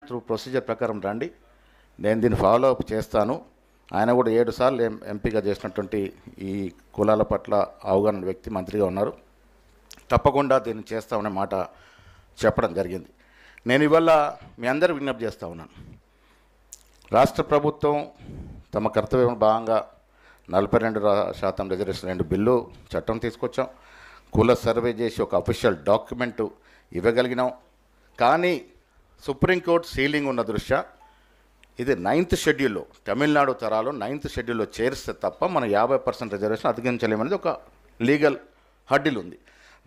Through procedure ప్రకారం రండి, నేను దీన్ని ఫాలో అప్ చేస్తాను. ఆయన కూడా 7 సార్లు ఎంపీగా చేసినటువంటి ఈ కులాల పట్ల అవగాహన వ్యక్తి మంత్రిగా ఉన్నారు. తప్పకుండా దీన్ని చేస్తామనే మాట చెప్పడం జరిగింది. నేను ఇవాళ మీ అందరూ విజ్ఞప్తి చేస్తూ ఉన్నాను. రాష్ట్ర ప్రభుత్వం తమ కర్తవ్యం భాగంగా 42% రిజర్వేషన్ బిల్లు చట్టం తీసుకొచ్చాం. కుల సర్వే చేసి ఒక అఫీషియల్ డాక్యుమెంటు ఇవ్వగలిగినాం. కానీ సుప్రీంకోర్టు సీలింగ్ ఉన్న దృష్ట్యా ఇది 9th షెడ్యూల్లో, తమిళనాడు తరాలో 9th షెడ్యూల్లో చేరిస్తే తప్ప మనం 50% రిజర్వేషన్ అధిగమించలేమనేది ఒక లీగల్ హడ్డిల్ ఉంది.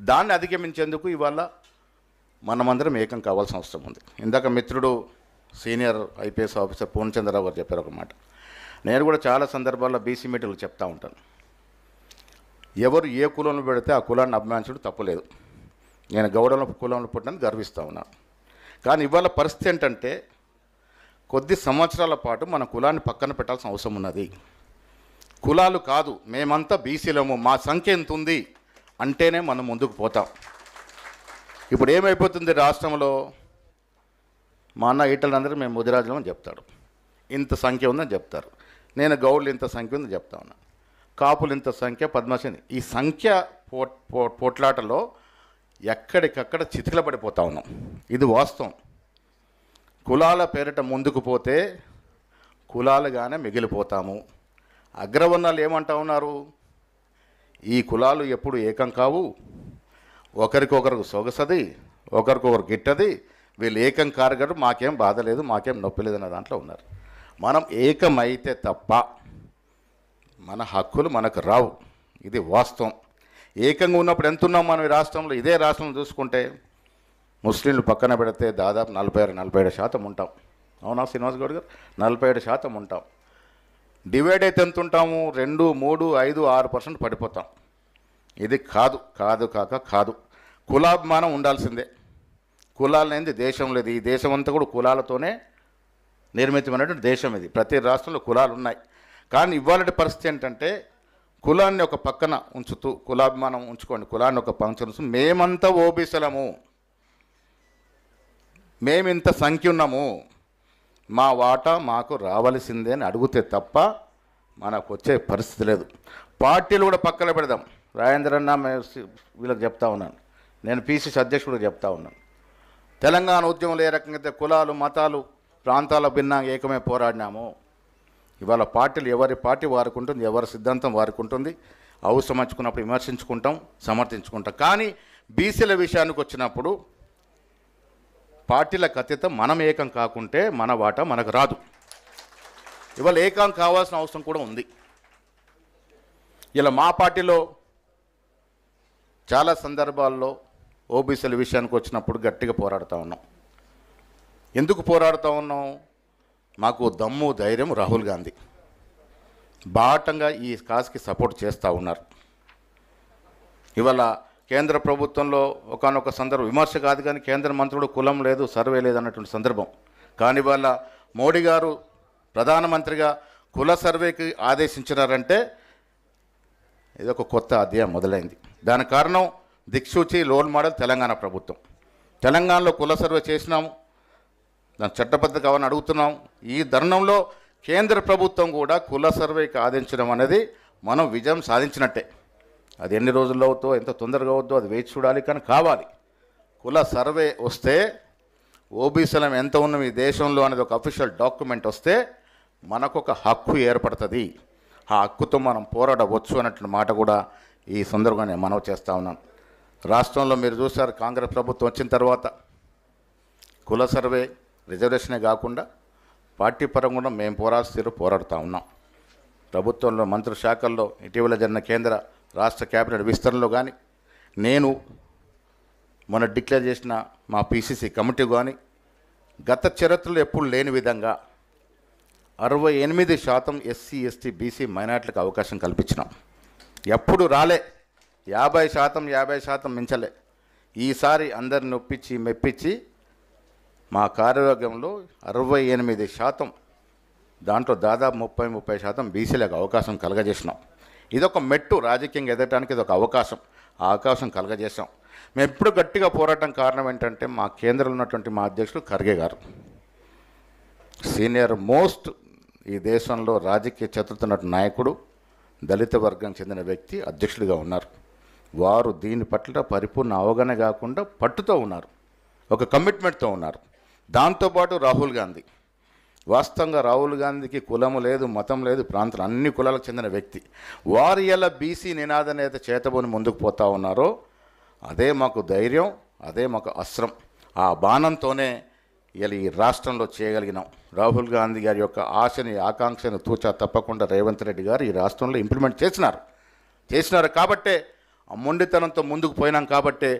దాన్ని అధిగమించేందుకు ఇవాళ మనమందరం ఏకం కావాల్సిన అవసరం ఉంది. ఇందాక మిత్రుడు సీనియర్ ఐపీఎస్ ఆఫీసర్ పూర్ణచంద్రరావు గారు చెప్పారు ఒక మాట. నేను కూడా చాలా సందర్భాల్లో బీసీ మీటింగ్లు చెప్తూ ఉంటాను. ఎవరు ఏ కులంలో పెడితే ఆ కులాన్ని అభిమానించడం తప్పులేదు. నేను గౌడంలో కులంలో పుట్టినందుకు గర్విస్తూ ఉన్నాను. కానీ ఇవాళ పరిస్థితి ఏంటంటే కొద్ది సంవత్సరాల పాటు మన కులాన్ని పక్కన పెట్టాల్సిన అవసరం ఉన్నది. కులాలు కాదు, మేమంతా బీసీలము, మా సంఖ్య ఎంత ఉంది అంటేనే మనం ముందుకు పోతాం. ఇప్పుడు ఏమైపోతుంది రాష్ట్రంలో, మా అన్న ఈటలందరూ మేము ముదిరాజులం అని చెప్తాడు, ఇంత సంఖ్య ఉందని చెప్తారు. నేను గౌడ్లు ఇంత సంఖ్య ఉందని చెప్తా ఉన్నాను, కాపులు ఇంత సంఖ్య, పద్మశ్రీ. ఈ సంఖ్య పోట్లాటలో ఎక్కడికక్కడ చితికిలబడిపోతా ఉన్నాం. ఇది వాస్తవం. కులాల పేరిట ముందుకు పోతే కులాలుగానే మిగిలిపోతాము. అగ్రవర్ణాలు ఏమంటా ఉన్నారు, ఈ కులాలు ఎప్పుడు ఏకం కావు, ఒకరికొకరికి సొగసది, ఒకరికొకరు గిట్టది, వీళ్ళు ఏకం కారగడు, మాకేం బాధ లేదు, మాకేం నొప్పి లేదన్న దాంట్లో ఉన్నారు. మనం ఏకమైతే తప్ప మన హక్కులు మనకు రావు. ఇది వాస్తవం. ఏకంగా ఉన్నప్పుడు ఎంత ఉన్నాం మనం ఈ రాష్ట్రంలో? ఇదే రాష్ట్రంలో చూసుకుంటే ముస్లింలు పక్కన పెడితే దాదాపు 46-47% ఉంటాం. అవునా శ్రీనివాస్ గౌడ్ గారు? 47% ఉంటాం. డివైడ్ అయితే ఎంత ఉంటాము? 2, 3, 5, 6% పడిపోతాం. ఇది కాదు. కులాభిమానం ఉండాల్సిందే. కులాలు లేనిది దేశం లేదు. ఈ దేశం అంతా కూడా కులాలతోనే నిర్మితమైనటువంటి దేశం ఇది. ప్రతి రాష్ట్రంలో కులాలు ఉన్నాయి. కానీ ఇవాళ పరిస్థితి ఏంటంటే కులాన్ని ఒక పక్కన ఉంచుతూ, కులాభిమానం ఉంచుకోండి, కులాన్ని ఒక పంక్షన్ ఉంచు, మేమంతా ఓబీసలము, మేమింత సంఖ్య ఉన్నాము, మా వాటా మాకు రావాల్సిందే అని అడిగితే తప్ప మనకు వచ్చే పరిస్థితి లేదు. పార్టీలు కూడా పక్కన పెడదాం. రాజేంద్ర అన్న వీళ్ళకి చెప్తా ఉన్నాను, నేను పీసీసీ అధ్యక్షుడికి చెప్తా ఉన్నాను. తెలంగాణ ఉద్యమంలో ఏ రకంగా అయితే కులాలు, మతాలు, ప్రాంతాల భిన్నంగా ఏకమే పోరాడినాము, ఇవాళ పార్టీలు ఎవరి పార్టీ వారికి ఉంటుంది, ఎవరి సిద్ధాంతం వారికి ఉంటుంది. అవసరం వచ్చుకున్నప్పుడు విమర్శించుకుంటాం, సమర్థించుకుంటాం. కానీ బీసీల విషయానికి వచ్చినప్పుడు పార్టీలకు అతీతం మనం ఏకం కాకుంటే మన వాటా మనకు రాదు. ఇవాళ ఏకం కావాల్సిన అవసరం కూడా ఉంది. ఇలా మా పార్టీలో చాలా సందర్భాల్లో ఓబీసీల విషయానికి వచ్చినప్పుడు గట్టిగా పోరాడుతూ ఉన్నాం. ఎందుకు పోరాడుతూ ఉన్నాం? మాకు దమ్ము ధైర్యం రాహుల్ గాంధీ బాటంగా ఈ కాజ్కి సపోర్ట్ చేస్తూ ఉన్నారు. ఇవాళ కేంద్ర ప్రభుత్వంలో ఒకానొక సందర్భం, విమర్శ కాదు కానీ కేంద్ర మంత్రులు కులం లేదు, సర్వే లేదు అన్నటువంటి సందర్భం. కానీ ఇవాళ మోడీ గారు ప్రధానమంత్రిగా కుల సర్వేకి ఆదేశించినారంటే ఇదొక కొత్త అధ్యాయం మొదలైంది. దానికి కారణం దిక్సూచి రోల్ మోడల్ తెలంగాణ ప్రభుత్వం. తెలంగాణలో కుల సర్వే చేసినాము, దాని చట్టబద్ధత కావాలని అడుగుతున్నాం. ఈ తరుణంలో కేంద్ర ప్రభుత్వం కూడా కుల సర్వేకి ఆదేశించడం అనేది మనం విజయం సాధించినట్టే. అది ఎన్ని రోజుల్లో అవుతో, ఎంత తొందరగా అవుద్దో అది వేచి చూడాలి. కానీ కావాలి. కుల సర్వే వస్తే ఓబీసీలం ఎంత ఉన్నాం ఈ దేశంలో అనేది ఒక అఫీషియల్ డాక్యుమెంట్ వస్తే మనకొక హక్కు ఏర్పడుతుంది. ఆ హక్కుతో మనం పోరాడవచ్చు అన్నటువంటి మాట కూడా ఈ సందర్భంగా నేను మనవి చేస్తూ ఉన్నాను. రాష్ట్రంలో మీరు చూసారు, కాంగ్రెస్ ప్రభుత్వం వచ్చిన తర్వాత కుల సర్వే రిజర్వేషనే కాకుండా పార్టీ పరంగా కూడా మేము పోరాడుతూ ఉన్నాం. ప్రభుత్వంలో మంత్రి శాఖల్లో ఇటీవల జరిగిన కేంద్ర రాష్ట్ర క్యాబినెట్ విస్తరణలో కానీ, నేను మొన్న డిక్లేర్ చేసిన మా పీసీసీ కమిటీ కానీ, గత చరిత్రలో ఎప్పుడు లేని విధంగా 68% ఎస్సీ, ఎస్టీ, బీసీ మైనార్టీలకు అవకాశం కల్పించినాం. ఎప్పుడు రాలే. 50% మించలే. ఈసారి అందరిని ఒప్పించి మెప్పించి మా కార్యవర్గంలో 68%, దాంట్లో దాదాపు 30% బీసీలకు అవకాశం కలగజేసినాం. ఇదొక మెట్టు, రాజకీయంగా ఎదగడానికి ఇదొక అవకాశం. ఆ అవకాశం కలగజేసాం. మేము ఎప్పుడు గట్టిగా పోరాటం కారణం ఏంటంటే మా కేంద్రంలో ఉన్నటువంటి మా అధ్యక్షుడు ఖర్గే గారు. సీనియర్ మోస్ట్ ఈ దేశంలో రాజకీయ చతుర్థ నాయకుడు, దళిత వర్గం చెందిన వ్యక్తి అధ్యక్షుడిగా ఉన్నారు. వారు దీని పట్ల పరిపూర్ణ అవగాహన కాకుండా పట్టుతో ఉన్నారు, ఒక కమిట్మెంట్తో ఉన్నారు. దాంతోపాటు రాహుల్ గాంధీ, వాస్తవంగా రాహుల్ గాంధీకి కులము లేదు, మతం లేదు, ప్రాంతం అన్ని కులాలకు చెందిన వ్యక్తి. వారు ఇలా బీసీ నినాదాన్ని అయితే చేతబోని ముందుకు పోతా ఉన్నారో అదే మాకు ధైర్యం, అదే మాకు అస్త్రం. ఆ బాణంతోనే ఇలా ఈ రాష్ట్రంలో చేయగలిగినాం. రాహుల్ గాంధీ గారి యొక్క ఆశని, ఆకాంక్షను తూచా తప్పకుండా రేవంత్ రెడ్డి గారు ఈ రాష్ట్రంలో ఇంప్లిమెంట్ చేసినారు కాబట్టే ఆ మొండితనంతో ముందుకు పోయినాం. కాబట్టే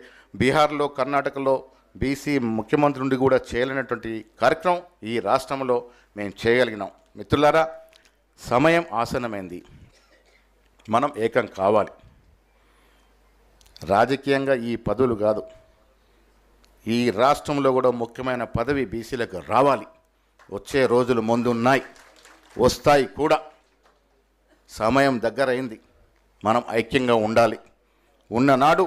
బీహార్లో, కర్ణాటకలో బీసీ ముఖ్యమంత్రి నుండి కూడా చేయలేనటువంటి కార్యక్రమం ఈ రాష్ట్రంలో మేము చేయగలిగినాం. మిత్రులారా, సమయం ఆసన్నమైంది, మనం ఏకం కావాలి. రాజకీయంగా ఈ పదవులు కాదు, ఈ రాష్ట్రంలో కూడా ముఖ్యమైన పదవి బీసీలకు రావాలి. వచ్చే రోజులు ముందున్నాయి, వస్తాయి కూడా. సమయం దగ్గరైంది, మనం ఐక్యంగా ఉండాలి. ఉన్ననాడు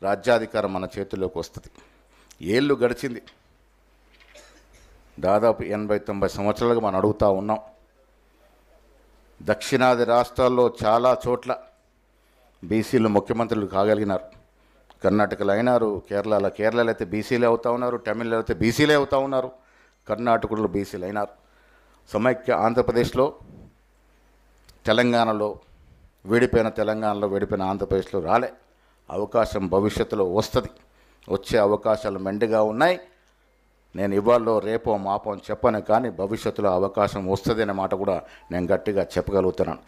రాజ్యాధికారం మన చేతుల్లోకి వస్తుంది. ఏళ్ళు గడిచింది, దాదాపు 80-90 సంవత్సరాలుగా మనం అడుగుతూ ఉన్నాం. దక్షిణాది రాష్ట్రాల్లో చాలా చోట్ల బీసీలు ముఖ్యమంత్రులు కాగలిగినారు. కర్ణాటకలో అయినారు, కేరళలో అయితే బీసీలే అవుతూ ఉన్నారు, తమిళలో అయితే బీసీలే అవుతూ ఉన్నారు, కర్ణాటకలో బీసీలు అయినారు. సమైక్య ఆంధ్రప్రదేశ్లో, తెలంగాణలో విడిపోయిన ఆంధ్రప్రదేశ్లో రాలే. అవకాశం భవిష్యత్తులో వస్తుంది, వచ్చే అవకాశాలు మెండుగా ఉన్నాయి. నేను ఇవాళ రేపో మాపో చెప్పను, కానీ భవిష్యత్తులో అవకాశం వస్తుంది అనే మాట కూడా నేను గట్టిగా చెప్పగలుగుతున్నాను.